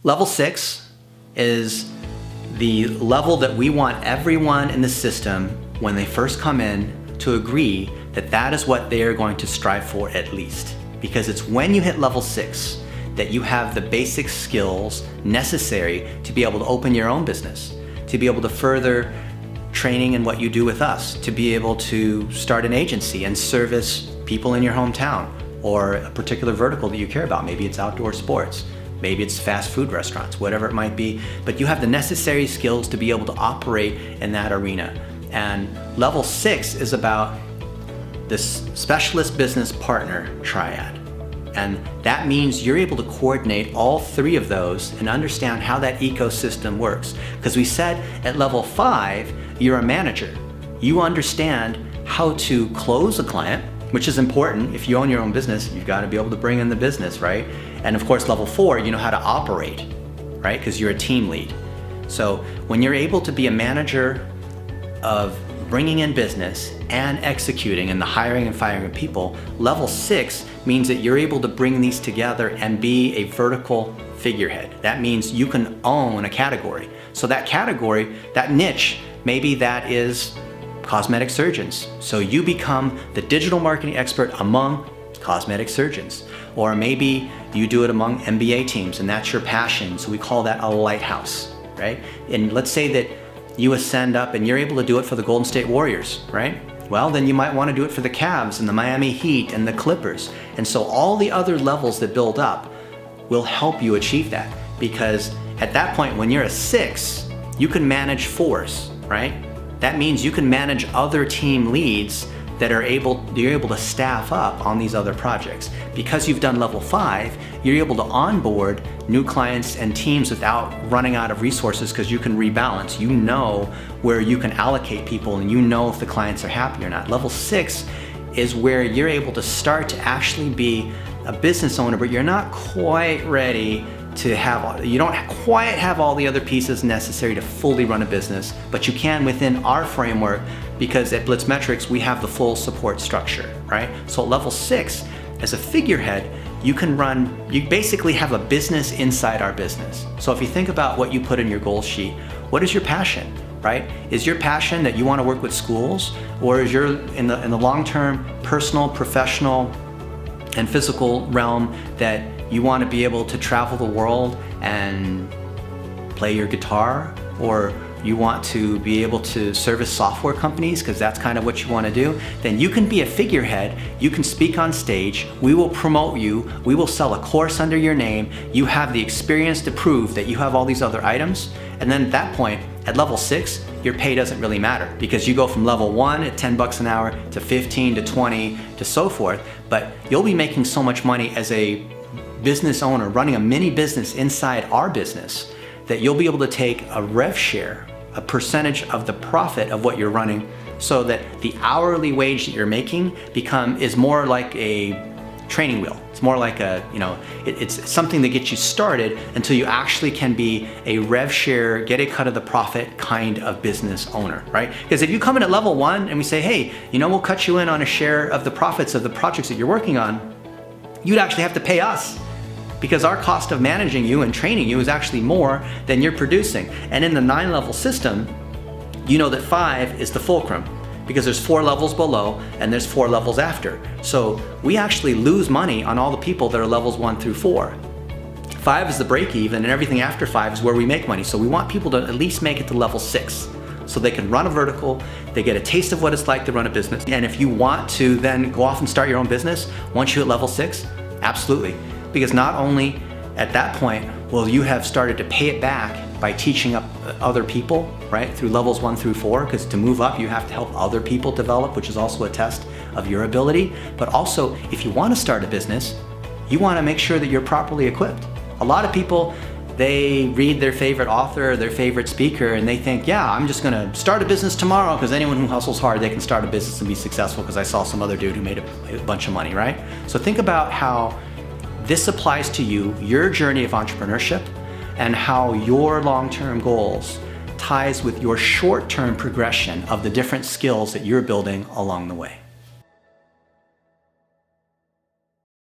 Level 6 is the level that we want everyone in the system, when they first come in, to agree that that is what they are going to strive for at least. Because it's when you hit level 6 that you have the basic skills necessary to be able to open your own business, to be able to further training in what you do with us, to be able to start an agency and service people in your hometown or a particular vertical that you care about. Maybe it's outdoor sports, maybe it's fast food restaurants, whatever it might be, but you have the necessary skills to be able to operate in that arena. And level 6 is about this specialist business partner triad. And that means you're able to coordinate all three of those and understand how that ecosystem works. Because we said at level 5, you're a manager. You understand how to close a client, which is important. If you own your own business, you've got to be able to bring in the business, right? And of course, level 4, you know how to operate, right? Because you're a team lead. So when you're able to be a manager of bringing in business and executing and the hiring and firing of people, level 6 means that you're able to bring these together and be a vertical figurehead. That means you can own a category. So that category, that niche, maybe that is cosmetic surgeons. So you become the digital marketing expert among cosmetic surgeons. Or maybe you do it among MBA teams and that's your passion. So we call that a lighthouse, right? And let's say that you ascend up and you're able to do it for the Golden State Warriors, right? Well, then you might want to do it for the Cavs and the Miami Heat and the Clippers. And so all the other levels that build up will help you achieve that. Because at that point, when you're a 6, you can manage 4s, right? That means you can manage other team leads that you're able to staff up on these other projects. Because you've done level 5, you're able to onboard new clients and teams without running out of resources because you can rebalance. You know where you can allocate people and you know if the clients are happy or not. Level 6 is where you're able to start to actually be a business owner, but you're not quite ready to have, you don't quite have all the other pieces necessary to fully run a business, but you can within our framework, because at Blitzmetrics we have the full support structure, right? So at level 6, as a figurehead, you basically have a business inside our business. So if you think about what you put in your goal sheet, what is your passion, right? Is your passion that you want to work with schools, or is your in the long-term personal, professional, and physical realm that you want to be able to travel the world and play your guitar, or you want to be able to service software companies because that's kind of what you want to do, then you can be a figurehead, you can speak on stage, we will promote you, we will sell a course under your name, you have the experience to prove that you have all these other items, and then at that point, at level 6, your pay doesn't really matter because you go from level 1 at 10 bucks an hour to 15 to 20 to so forth, but you'll be making so much money as a business owner running a mini business inside our business that you'll be able to take a rev share, a percentage of the profit of what you're running, so that the hourly wage that you're making is more like a training wheel. It's more like it's something that gets you started until you actually can be a rev share, get a cut of the profit kind of business owner, right? Because if you come in at level 1 and we say, hey, we'll cut you in on a share of the profits of the projects that you're working on, you'd actually have to pay us, because our cost of managing you and training you is actually more than you're producing. And in the 9-level system, you know that 5 is the fulcrum, because there's 4 levels below and there's 4 levels after. So we actually lose money on all the people that are levels 1 through 4. 5 is the break even, and everything after 5 is where we make money. So we want people to at least make it to level 6 so they can run a vertical, they get a taste of what it's like to run a business. And if you want to then go off and start your own business, once you hit level 6, absolutely. Because not only at that point will you have started to pay it back by teaching up other people, right, through levels 1 through 4, because to move up you have to help other people develop, which is also a test of your ability. But also, if you want to start a business, you want to make sure that you're properly equipped. A lot of people, they read their favorite author, their favorite speaker, and they think, yeah, I'm just gonna start a business tomorrow, because anyone who hustles hard, they can start a business and be successful, because I saw some other dude who made a bunch of money, right? So think about how this applies to you, your journey of entrepreneurship, and how your long-term goals ties with your short-term progression of the different skills that you're building along the way.